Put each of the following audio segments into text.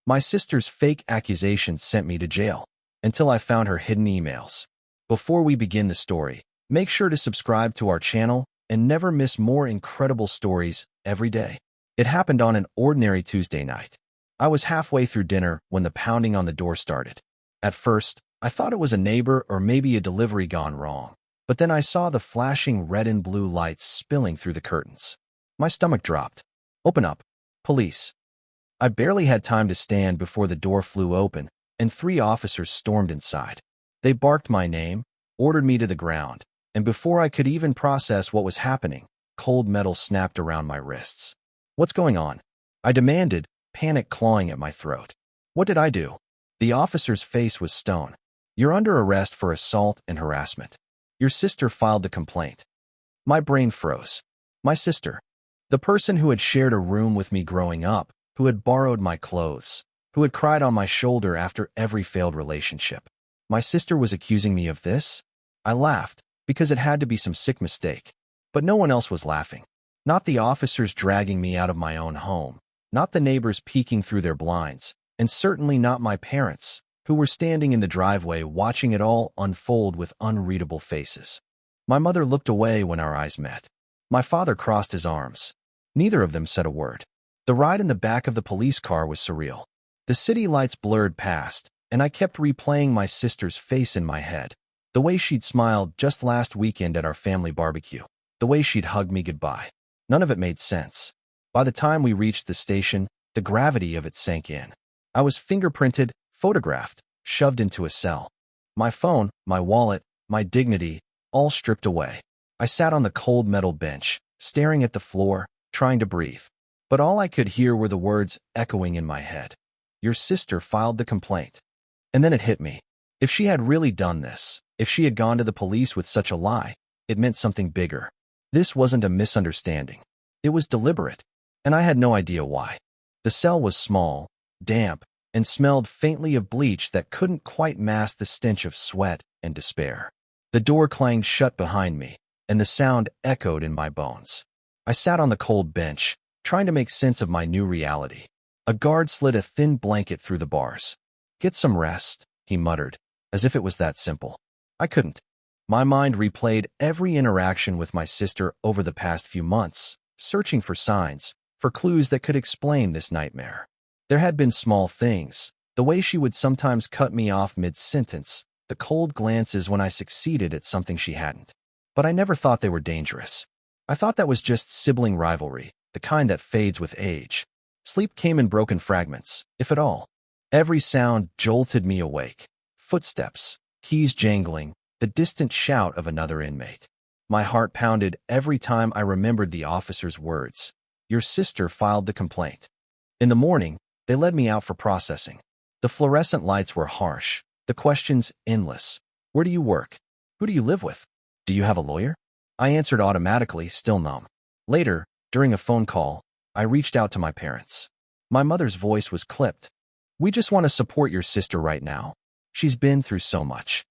My sister's fake accusation sent me to jail until I found her hidden emails. Before we begin the story, make sure to subscribe to our channel and never miss more incredible stories every day. It happened on an ordinary Tuesday night. I was halfway through dinner when the pounding on the door started. At first, I thought it was a neighbor or maybe a delivery gone wrong, but then I saw the flashing red and blue lights spilling through the curtains. My stomach dropped. "Open up. Police." I barely had time to stand before the door flew open, and 3 officers stormed inside. They barked my name, ordered me to the ground, and before I could even process what was happening, cold metal snapped around my wrists. "What's going on?" I demanded, panic clawing at my throat. "What did I do?" The officer's face was stone. "You're under arrest for assault and harassment. Your sister filed the complaint." My brain froze. My sister. The person who had shared a room with me growing up, who had borrowed my clothes, who had cried on my shoulder after every failed relationship. My sister was accusing me of this? I laughed, because it had to be some sick mistake. But no one else was laughing. Not the officers dragging me out of my own home, not the neighbors peeking through their blinds, and certainly not my parents, who were standing in the driveway watching it all unfold with unreadable faces. My mother looked away when our eyes met. My father crossed his arms. Neither of them said a word. The ride in the back of the police car was surreal. The city lights blurred past, and I kept replaying my sister's face in my head. The way she'd smiled just last weekend at our family barbecue. The way she'd hugged me goodbye. None of it made sense. By the time we reached the station, the gravity of it sank in. I was fingerprinted, photographed, shoved into a cell. My phone, my wallet, my dignity, all stripped away. I sat on the cold metal bench, staring at the floor, trying to breathe. But all I could hear were the words echoing in my head. Your sister filed the complaint. And then it hit me. If she had really done this, if she had gone to the police with such a lie, it meant something bigger. This wasn't a misunderstanding. It was deliberate, and I had no idea why. The cell was small, damp, and smelled faintly of bleach that couldn't quite mask the stench of sweat and despair. The door clanged shut behind me, and the sound echoed in my bones. I sat on the cold bench, trying to make sense of my new reality. A guard slid a thin blanket through the bars. "Get some rest," he muttered, as if it was that simple. I couldn't. My mind replayed every interaction with my sister over the past few months, searching for signs, for clues that could explain this nightmare. There had been small things, the way she would sometimes cut me off mid-sentence, the cold glances when I succeeded at something she hadn't. But I never thought they were dangerous. I thought that was just sibling rivalry, the kind that fades with age. Sleep came in broken fragments, if at all. Every sound jolted me awake. Footsteps, keys jangling, the distant shout of another inmate. My heart pounded every time I remembered the officer's words. Your sister filed the complaint. In the morning, they led me out for processing. The fluorescent lights were harsh, the questions endless. Where do you work? Who do you live with? Do you have a lawyer? I answered automatically, still numb. Later, during a phone call, I reached out to my parents. My mother's voice was clipped. "We just want to support your sister right now. She's been through so much."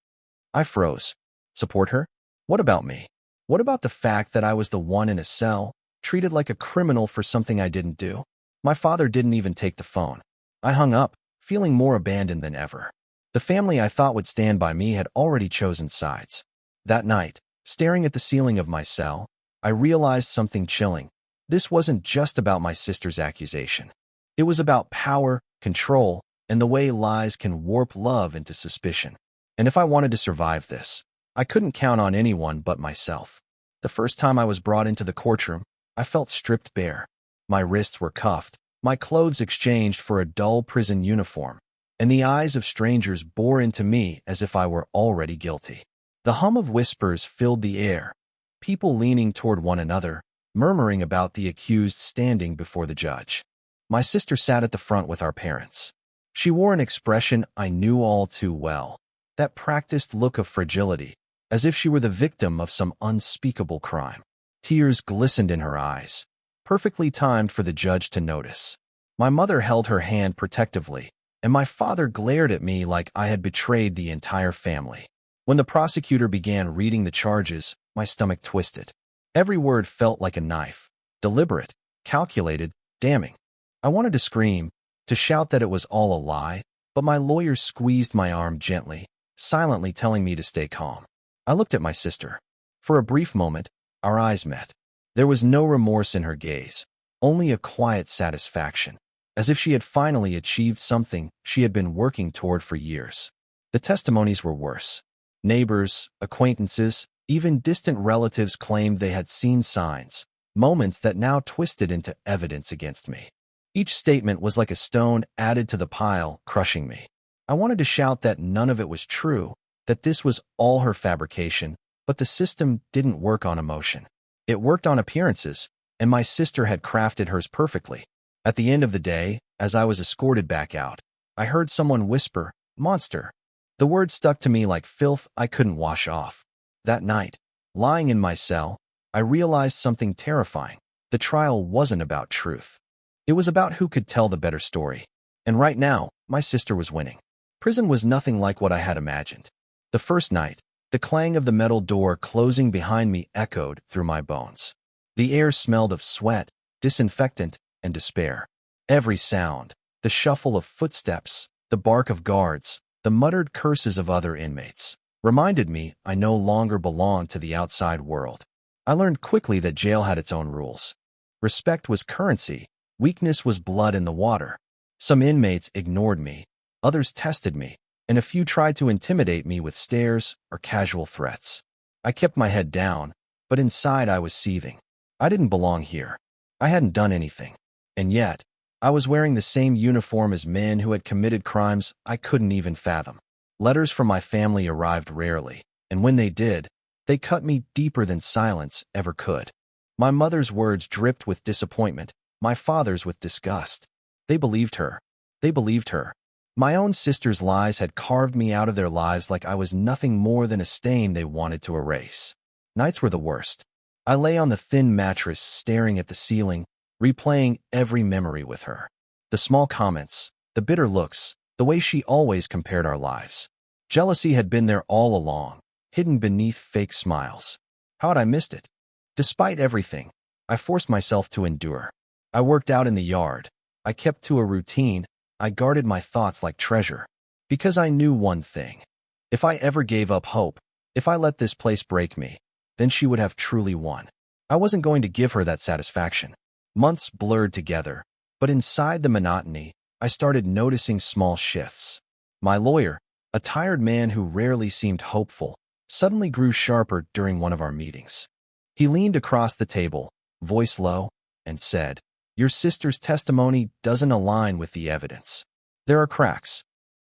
I froze. Support her? What about me? What about the fact that I was the one in a cell, treated like a criminal for something I didn't do? My father didn't even take the phone. I hung up, feeling more abandoned than ever. The family I thought would stand by me had already chosen sides. That night, staring at the ceiling of my cell, I realized something chilling. This wasn't just about my sister's accusation. It was about power, control, and the way lies can warp love into suspicion. And if I wanted to survive this, I couldn't count on anyone but myself. The first time I was brought into the courtroom, I felt stripped bare. My wrists were cuffed, my clothes exchanged for a dull prison uniform, and the eyes of strangers bore into me as if I were already guilty. The hum of whispers filled the air, people leaning toward one another, murmuring about the accused standing before the judge. My sister sat at the front with our parents. She wore an expression I knew all too well, that practiced look of fragility, as if she were the victim of some unspeakable crime. Tears glistened in her eyes, perfectly timed for the judge to notice. My mother held her hand protectively, and my father glared at me like I had betrayed the entire family. When the prosecutor began reading the charges, my stomach twisted. Every word felt like a knife, deliberate, calculated, damning. I wanted to scream, to shout that it was all a lie, but my lawyer squeezed my arm gently, silently telling me to stay calm. I looked at my sister. For a brief moment, our eyes met. There was no remorse in her gaze, only a quiet satisfaction, as if she had finally achieved something she had been working toward for years. The testimonies were worse. Neighbors, acquaintances, even distant relatives claimed they had seen signs, moments that now twisted into evidence against me. Each statement was like a stone added to the pile, crushing me. I wanted to shout that none of it was true, that this was all her fabrication, but the system didn't work on emotion. It worked on appearances, and my sister had crafted hers perfectly. At the end of the day, as I was escorted back out, I heard someone whisper, "Monster." The word stuck to me like filth I couldn't wash off. That night, lying in my cell, I realized something terrifying. The trial wasn't about truth. It was about who could tell the better story. And right now, my sister was winning. Prison was nothing like what I had imagined. The first night, the clang of the metal door closing behind me echoed through my bones. The air smelled of sweat, disinfectant, and despair. Every sound, the shuffle of footsteps, the bark of guards, the muttered curses of other inmates, reminded me I no longer belonged to the outside world. I learned quickly that jail had its own rules. Respect was currency, weakness was blood in the water. Some inmates ignored me, others tested me, and a few tried to intimidate me with stares or casual threats. I kept my head down, but inside I was seething. I didn't belong here. I hadn't done anything. And yet, I was wearing the same uniform as men who had committed crimes I couldn't even fathom. Letters from my family arrived rarely, and when they did, they cut me deeper than silence ever could. My mother's words dripped with disappointment, my father's with disgust. They believed her. They believed her. My own sister's lies had carved me out of their lives like I was nothing more than a stain they wanted to erase. Nights were the worst. I lay on the thin mattress staring at the ceiling, replaying every memory with her. The small comments, the bitter looks, the way she always compared our lives. Jealousy had been there all along, hidden beneath fake smiles. How had I missed it? Despite everything, I forced myself to endure. I worked out in the yard. I kept to a routine. I guarded my thoughts like treasure. Because I knew one thing. If I ever gave up hope, if I let this place break me, then she would have truly won. I wasn't going to give her that satisfaction. Months blurred together, but inside the monotony, I started noticing small shifts. My lawyer, a tired man who rarely seemed hopeful, suddenly grew sharper during one of our meetings. He leaned across the table, voice low, and said, "Your sister's testimony doesn't align with the evidence. There are cracks."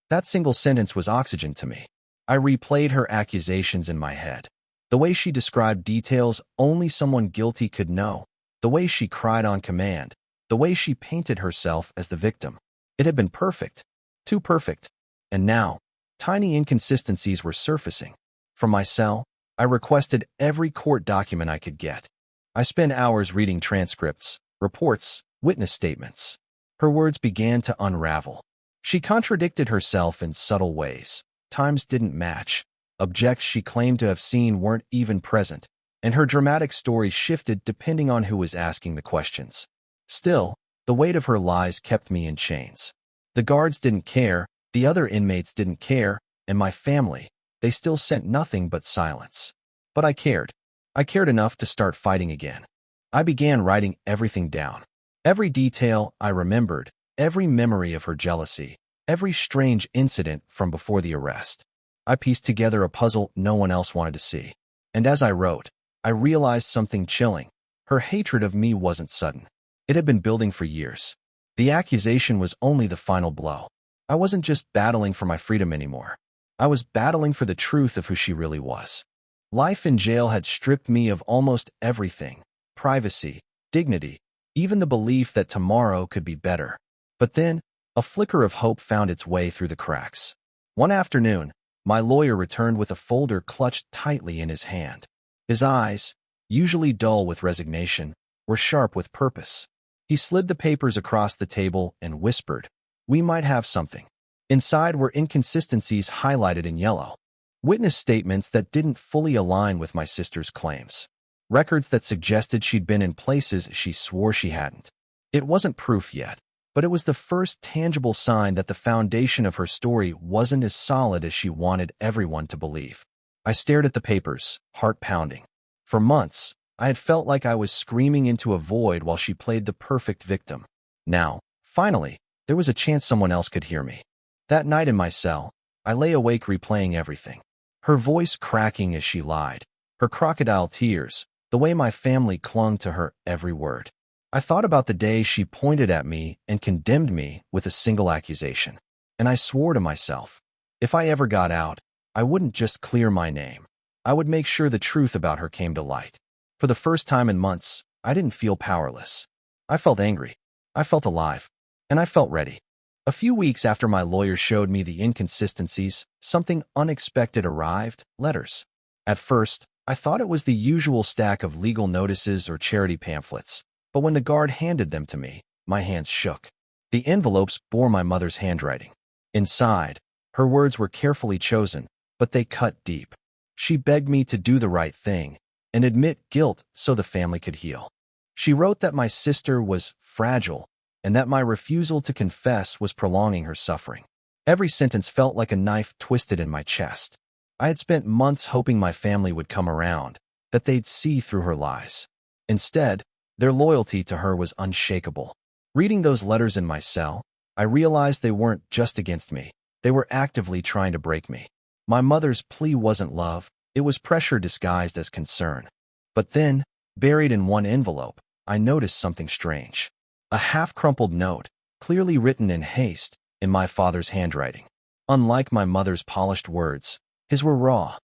That single sentence was oxygen to me. I replayed her accusations in my head. The way she described details only someone guilty could know. The way she cried on command. The way she painted herself as the victim. It had been perfect. Too perfect. And now, tiny inconsistencies were surfacing. From my cell, I requested every court document I could get. I spent hours reading transcripts, reports, witness statements. Her words began to unravel. She contradicted herself in subtle ways. Times didn't match. Objects she claimed to have seen weren't even present, and her dramatic story shifted depending on who was asking the questions. Still, the weight of her lies kept me in chains. The guards didn't care, the other inmates didn't care, and my family, they still sent nothing but silence. But I cared. I cared enough to start fighting again. I began writing everything down. Every detail I remembered, every memory of her jealousy, every strange incident from before the arrest. I pieced together a puzzle no one else wanted to see. And as I wrote, I realized something chilling. Her hatred of me wasn't sudden. It had been building for years. The accusation was only the final blow. I wasn't just battling for my freedom anymore. I was battling for the truth of who she really was. Life in jail had stripped me of almost everything: privacy, dignity, even the belief that tomorrow could be better. But then, a flicker of hope found its way through the cracks. One afternoon, my lawyer returned with a folder clutched tightly in his hand. His eyes, usually dull with resignation, were sharp with purpose. He slid the papers across the table and whispered, "We might have something." Inside were inconsistencies highlighted in yellow. Witness statements that didn't fully align with my sister's claims. Records that suggested she'd been in places she swore she hadn't. It wasn't proof yet, but it was the first tangible sign that the foundation of her story wasn't as solid as she wanted everyone to believe. I stared at the papers, heart pounding. For months, I had felt like I was screaming into a void while she played the perfect victim. Now, finally, there was a chance someone else could hear me. That night in my cell, I lay awake replaying everything. Her voice cracking as she lied, her crocodile tears, the way my family clung to her every word. I thought about the day she pointed at me and condemned me with a single accusation. And I swore to myself, if I ever got out, I wouldn't just clear my name. I would make sure the truth about her came to light. For the first time in months, I didn't feel powerless. I felt angry. I felt alive. And I felt ready. A few weeks after my lawyer showed me the inconsistencies, something unexpected arrived: letters. At first, I thought it was the usual stack of legal notices or charity pamphlets, but when the guard handed them to me, my hands shook. The envelopes bore my mother's handwriting. Inside, her words were carefully chosen, but they cut deep. She begged me to do the right thing and admit guilt so the family could heal. She wrote that my sister was fragile and that my refusal to confess was prolonging her suffering. Every sentence felt like a knife twisted in my chest. I had spent months hoping my family would come around, that they'd see through her lies. Instead, their loyalty to her was unshakable. Reading those letters in my cell, I realized they weren't just against me. They were actively trying to break me. My mother's plea wasn't love, it was pressure disguised as concern. But then, buried in one envelope, I noticed something strange. A half-crumpled note, clearly written in haste, in my father's handwriting. Unlike my mother's polished words, his were raw.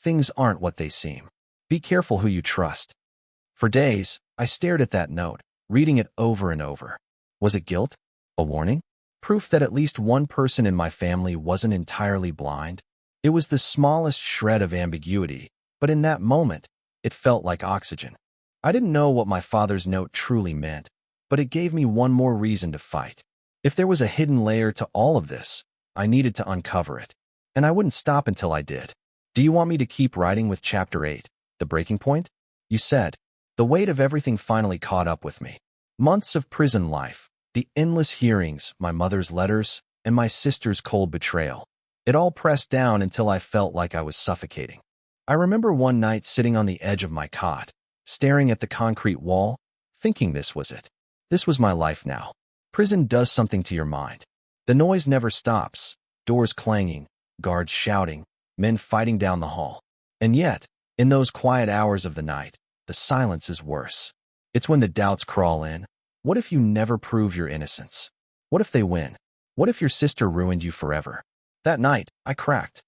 Things aren't what they seem. Be careful who you trust. For days, I stared at that note, reading it over and over. Was it guilt? A warning? Proof that at least one person in my family wasn't entirely blind? It was the smallest shred of ambiguity, but in that moment, it felt like oxygen. I didn't know what my father's note truly meant, but it gave me one more reason to fight. If there was a hidden layer to all of this, I needed to uncover it. And I wouldn't stop until I did. Do you want me to keep writing with Chapter 8, the breaking point? You said. The weight of everything finally caught up with me. Months of prison life, the endless hearings, my mother's letters, and my sister's cold betrayal. It all pressed down until I felt like I was suffocating. I remember one night sitting on the edge of my cot, staring at the concrete wall, thinking this was it. This was my life now. Prison does something to your mind. The noise never stops, doors clanging, guards shouting, men fighting down the hall. And yet, in those quiet hours of the night, the silence is worse. It's when the doubts crawl in. What if you never prove your innocence? What if they win? What if your sister ruined you forever? That night, I cracked.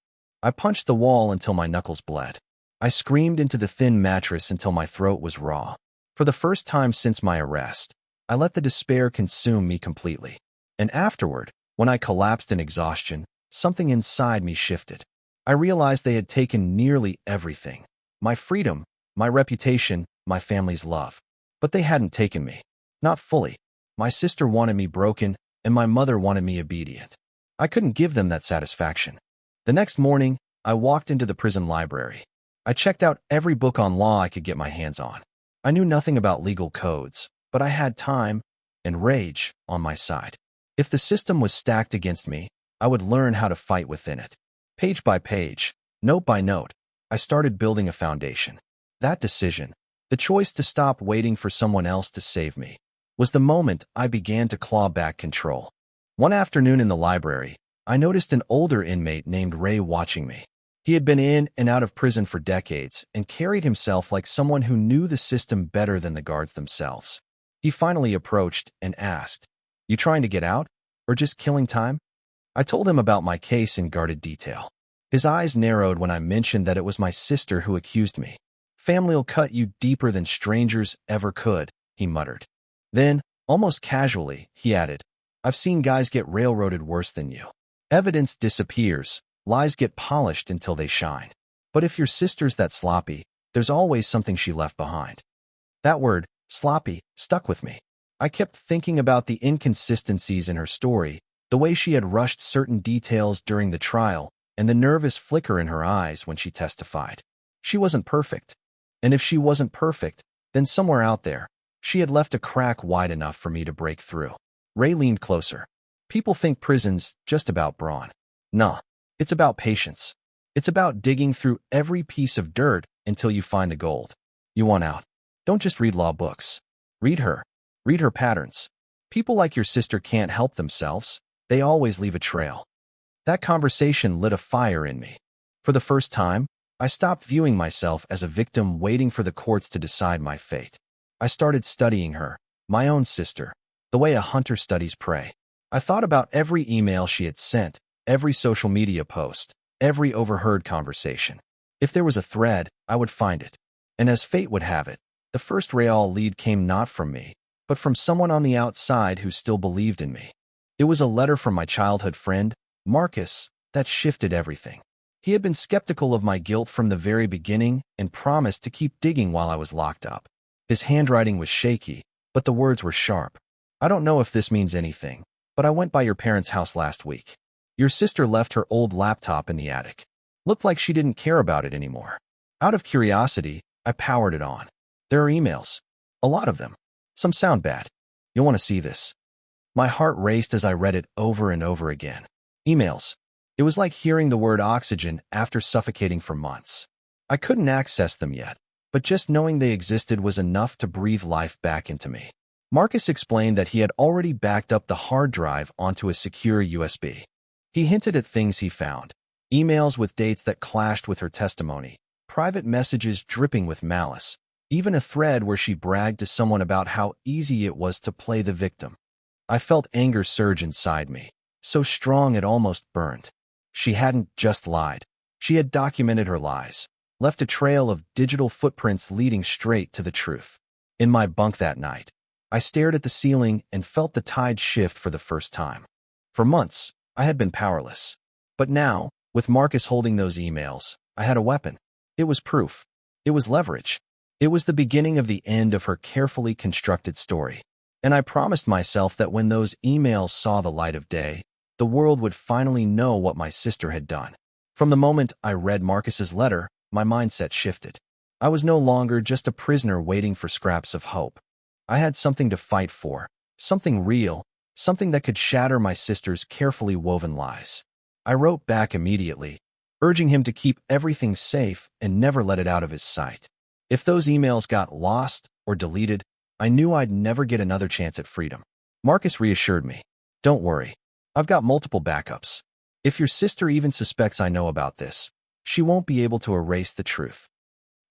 I punched the wall until my knuckles bled. I screamed into the thin mattress until my throat was raw. For the first time since my arrest, I let the despair consume me completely. And afterward, when I collapsed in exhaustion, something inside me shifted. I realized they had taken nearly everything. My freedom, my reputation, my family's love. But they hadn't taken me. Not fully. My sister wanted me broken, and my mother wanted me obedient. I couldn't give them that satisfaction. The next morning, I walked into the prison library. I checked out every book on law I could get my hands on. I knew nothing about legal codes, but I had time and rage on my side. If the system was stacked against me, I would learn how to fight within it. Page by page, note by note, I started building a foundation. That decision, the choice to stop waiting for someone else to save me, was the moment I began to claw back control. One afternoon in the library, I noticed an older inmate named Ray watching me. He had been in and out of prison for decades and carried himself like someone who knew the system better than the guards themselves. He finally approached and asked, "You trying to get out, or just killing time?" I told him about my case in guarded detail. His eyes narrowed when I mentioned that it was my sister who accused me. "Family'll cut you deeper than strangers ever could," he muttered. Then, almost casually, he added, "I've seen guys get railroaded worse than you. Evidence disappears, lies get polished until they shine. But if your sister's that sloppy, there's always something she left behind." That word, sloppy, stuck with me. I kept thinking about the inconsistencies in her story, the way she had rushed certain details during the trial, and the nervous flicker in her eyes when she testified. She wasn't perfect. And if she wasn't perfect, then somewhere out there, she had left a crack wide enough for me to break through. Ray leaned closer. People think prison's just about brawn. Nah, it's about patience. It's about digging through every piece of dirt until you find the gold. You want out? Don't just read law books. Read her. Read her patterns. People like your sister can't help themselves. They always leave a trail. That conversation lit a fire in me. For the first time, I stopped viewing myself as a victim waiting for the courts to decide my fate. I started studying her, my own sister, the way a hunter studies prey. I thought about every email she had sent, every social media post, every overheard conversation. If there was a thread, I would find it. And as fate would have it, the first real lead came not from me, but from someone on the outside who still believed in me. It was a letter from my childhood friend, Marcus, that shifted everything. He had been skeptical of my guilt from the very beginning and promised to keep digging while I was locked up. His handwriting was shaky, but the words were sharp. I don't know if this means anything, but I went by your parents' house last week. Your sister left her old laptop in the attic. Looked like she didn't care about it anymore. Out of curiosity, I powered it on. There are emails. A lot of them. Some sound bad. You'll want to see this. My heart raced as I read it over and over again. Emails. It was like hearing the word oxygen after suffocating for months. I couldn't access them yet, but just knowing they existed was enough to breathe life back into me. Marcus explained that he had already backed up the hard drive onto a secure USB. He hinted at things he found. Emails with dates that clashed with her testimony, private messages dripping with malice, even a thread where she bragged to someone about how easy it was to play the victim. I felt anger surge inside me, so strong it almost burned. She hadn't just lied. She had documented her lies, left a trail of digital footprints leading straight to the truth. In my bunk that night, I stared at the ceiling and felt the tide shift for the first time. For months, I had been powerless. But now, with Marcus holding those emails, I had a weapon. It was proof. It was leverage. It was the beginning of the end of her carefully constructed story. And I promised myself that when those emails saw the light of day, the world would finally know what my sister had done. From the moment I read Marcus's letter, my mindset shifted. I was no longer just a prisoner waiting for scraps of hope. I had something to fight for, something real, something that could shatter my sister's carefully woven lies. I wrote back immediately, urging him to keep everything safe and never let it out of his sight. If those emails got lost or deleted, I knew I'd never get another chance at freedom. Marcus reassured me. Don't worry. I've got multiple backups. If your sister even suspects I know about this, she won't be able to erase the truth.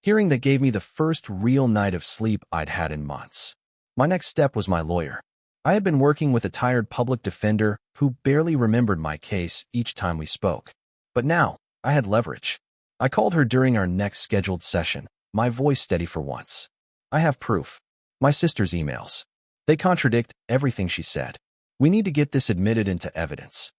Hearing that gave me the first real night of sleep I'd had in months. My next step was my lawyer. I had been working with a tired public defender who barely remembered my case each time we spoke. But now, I had leverage. I called her during our next scheduled session, my voice steady for once. I have proof. My sister's emails. They contradict everything she said. We need to get this admitted into evidence.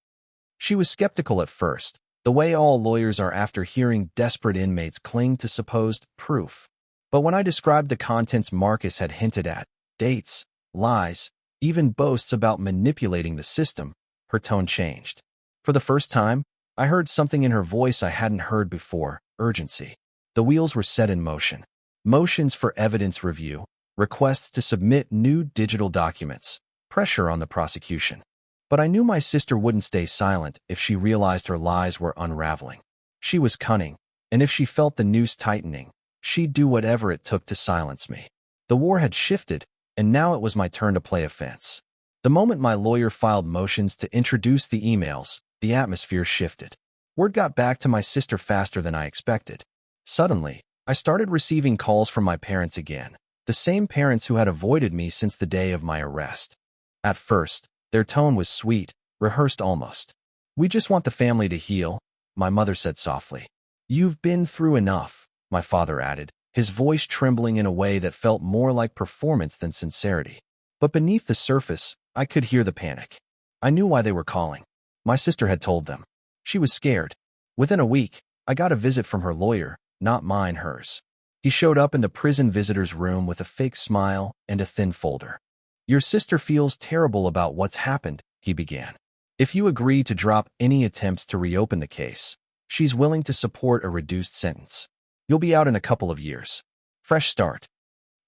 She was skeptical at first, the way all lawyers are after hearing desperate inmates cling to supposed proof. But when I described the contents Marcus had hinted at, dates, lies, even boasts about manipulating the system, her tone changed. For the first time, I heard something in her voice I hadn't heard before, urgency. The wheels were set in motion. Motions for evidence review, requests to submit new digital documents, pressure on the prosecution. But I knew my sister wouldn't stay silent if she realized her lies were unraveling. She was cunning, and if she felt the noose tightening, she'd do whatever it took to silence me. The war had shifted, and now it was my turn to play offense. The moment my lawyer filed motions to introduce the emails, the atmosphere shifted. Word got back to my sister faster than I expected. Suddenly, I started receiving calls from my parents again, the same parents who had avoided me since the day of my arrest. At first, their tone was sweet, rehearsed almost. We just want the family to heal, my mother said softly. You've been through enough, my father added, his voice trembling in a way that felt more like performance than sincerity. But beneath the surface, I could hear the panic. I knew why they were calling. My sister had told them. She was scared. Within a week, I got a visit from her lawyer, not mine, hers. He showed up in the prison visitor's room with a fake smile and a thin folder. Your sister feels terrible about what's happened, he began. If you agree to drop any attempts to reopen the case, she's willing to support a reduced sentence. You'll be out in a couple of years. Fresh start.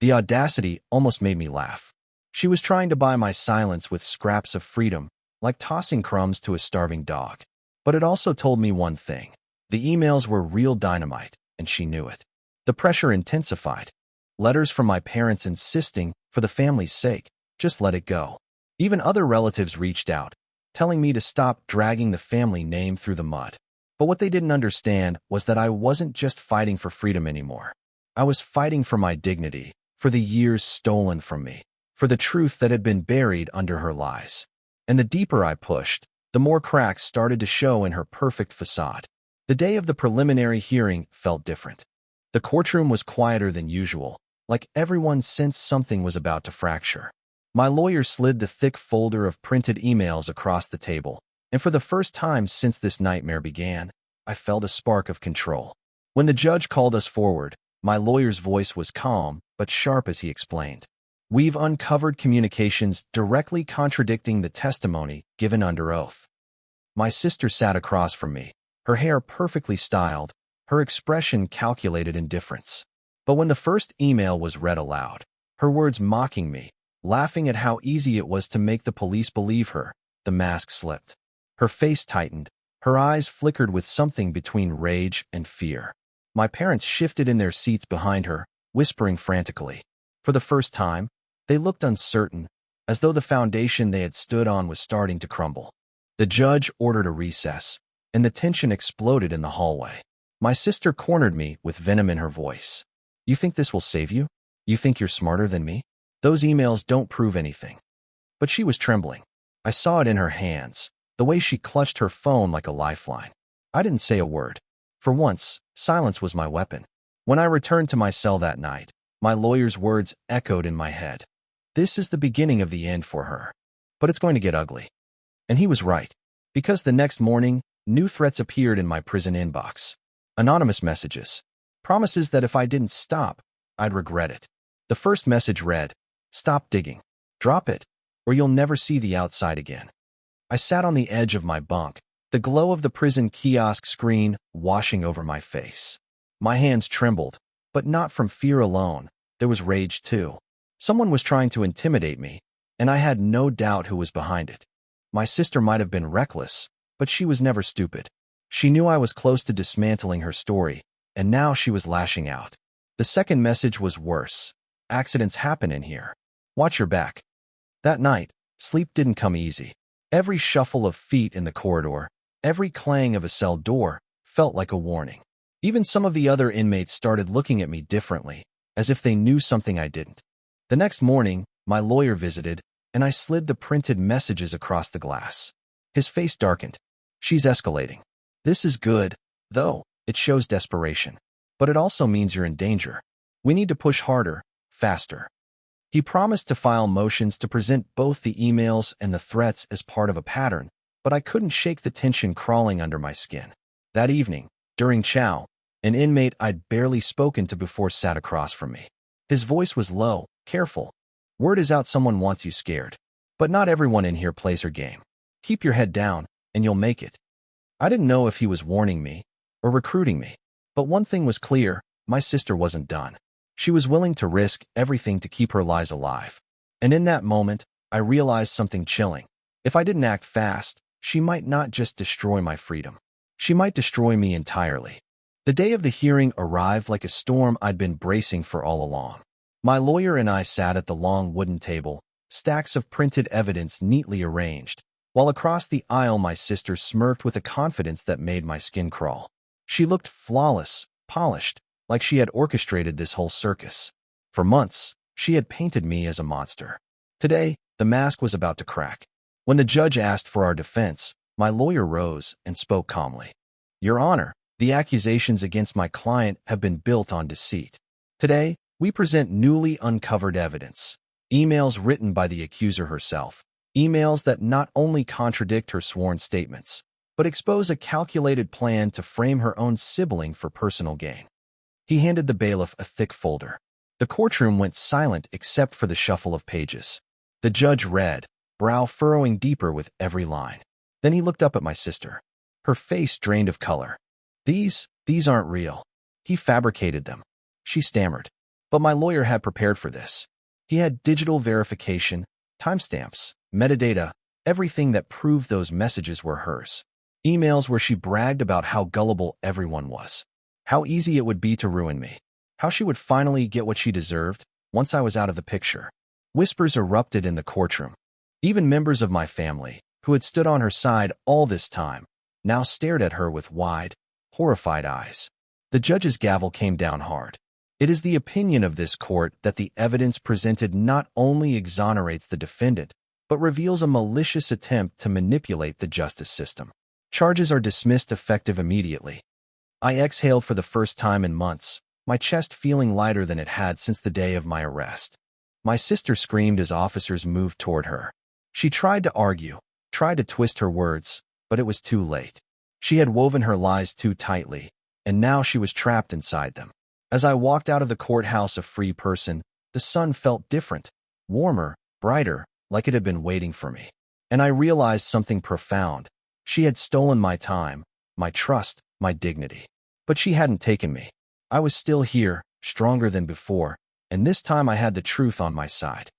The audacity almost made me laugh. She was trying to buy my silence with scraps of freedom, like tossing crumbs to a starving dog. But it also told me one thing. The emails were real dynamite, and she knew it. The pressure intensified. Letters from my parents insisting, for the family's sake, just let it go. Even other relatives reached out, telling me to stop dragging the family name through the mud. But what they didn't understand was that I wasn't just fighting for freedom anymore. I was fighting for my dignity, for the years stolen from me, for the truth that had been buried under her lies. And the deeper I pushed, the more cracks started to show in her perfect facade. The day of the preliminary hearing felt different. The courtroom was quieter than usual, like everyone sensed something was about to fracture. My lawyer slid the thick folder of printed emails across the table, and for the first time since this nightmare began, I felt a spark of control. When the judge called us forward, my lawyer's voice was calm but sharp as he explained. We've uncovered communications directly contradicting the testimony given under oath. My sister sat across from me, her hair perfectly styled, her expression calculated indifference. But when the first email was read aloud, her words mocking me, laughing at how easy it was to make the police believe her, the mask slipped. Her face tightened, her eyes flickered with something between rage and fear. My parents shifted in their seats behind her, whispering frantically. For the first time, they looked uncertain, as though the foundation they had stood on was starting to crumble. The judge ordered a recess, and the tension exploded in the hallway. My sister cornered me with venom in her voice. You think this will save you? You think you're smarter than me? Those emails don't prove anything. But she was trembling. I saw it in her hands, the way she clutched her phone like a lifeline. I didn't say a word. For once, silence was my weapon. When I returned to my cell that night, my lawyer's words echoed in my head. This is the beginning of the end for her. But it's going to get ugly. And he was right. Because the next morning, new threats appeared in my prison inbox. Anonymous messages. Promises that if I didn't stop, I'd regret it. The first message read, "Stop digging. Drop it, or you'll never see the outside again." I sat on the edge of my bunk, the glow of the prison kiosk screen washing over my face. My hands trembled, but not from fear alone. There was rage too. Someone was trying to intimidate me, and I had no doubt who was behind it. My sister might have been reckless, but she was never stupid. She knew I was close to dismantling her story, and now she was lashing out. The second message was worse. Accidents happen in here. Watch your back. That night, sleep didn't come easy. Every shuffle of feet in the corridor, every clang of a cell door, felt like a warning. Even some of the other inmates started looking at me differently, as if they knew something I didn't. The next morning, my lawyer visited, and I slid the printed messages across the glass. His face darkened. She's escalating. This is good, though. It shows desperation. But it also means you're in danger. We need to push harder, faster. He promised to file motions to present both the emails and the threats as part of a pattern, but I couldn't shake the tension crawling under my skin. That evening, during chow, an inmate I'd barely spoken to before sat across from me. His voice was low, careful. Word is out someone wants you scared. But not everyone in here plays her game. Keep your head down, and you'll make it. I didn't know if he was warning me or recruiting me. But one thing was clear, my sister wasn't done. She was willing to risk everything to keep her lies alive. And in that moment, I realized something chilling. If I didn't act fast, she might not just destroy my freedom. She might destroy me entirely. The day of the hearing arrived like a storm I'd been bracing for all along. My lawyer and I sat at the long wooden table, stacks of printed evidence neatly arranged, while across the aisle my sister smirked with a confidence that made my skin crawl. She looked flawless, polished, like she had orchestrated this whole circus. For months, she had painted me as a monster. Today, the mask was about to crack. When the judge asked for our defense, my lawyer rose and spoke calmly. Your Honor, the accusations against my client have been built on deceit. Today, we present newly uncovered evidence. Emails written by the accuser herself. Emails that not only contradict her sworn statements, but expose a calculated plan to frame her own sibling for personal gain. He handed the bailiff a thick folder. The courtroom went silent except for the shuffle of pages. The judge read, brow furrowing deeper with every line. Then he looked up at my sister. Her face drained of color. These aren't real. He fabricated them. She stammered. But my lawyer had prepared for this. He had digital verification, timestamps, metadata, everything that proved those messages were hers. Emails where she bragged about how gullible everyone was, how easy it would be to ruin me, how she would finally get what she deserved once I was out of the picture. Whispers erupted in the courtroom. Even members of my family, who had stood on her side all this time, now stared at her with wide, horrified eyes. The judge's gavel came down hard. It is the opinion of this court that the evidence presented not only exonerates the defendant, but reveals a malicious attempt to manipulate the justice system. Charges are dismissed effective immediately. I exhaled for the first time in months, my chest feeling lighter than it had since the day of my arrest. My sister screamed as officers moved toward her. She tried to argue, tried to twist her words, but it was too late. She had woven her lies too tightly, and now she was trapped inside them. As I walked out of the courthouse a free person, the sun felt different, warmer, brighter, like it had been waiting for me. And I realized something profound. She had stolen my time, my trust, my dignity. But she hadn't taken me. I was still here, stronger than before, and this time I had the truth on my side.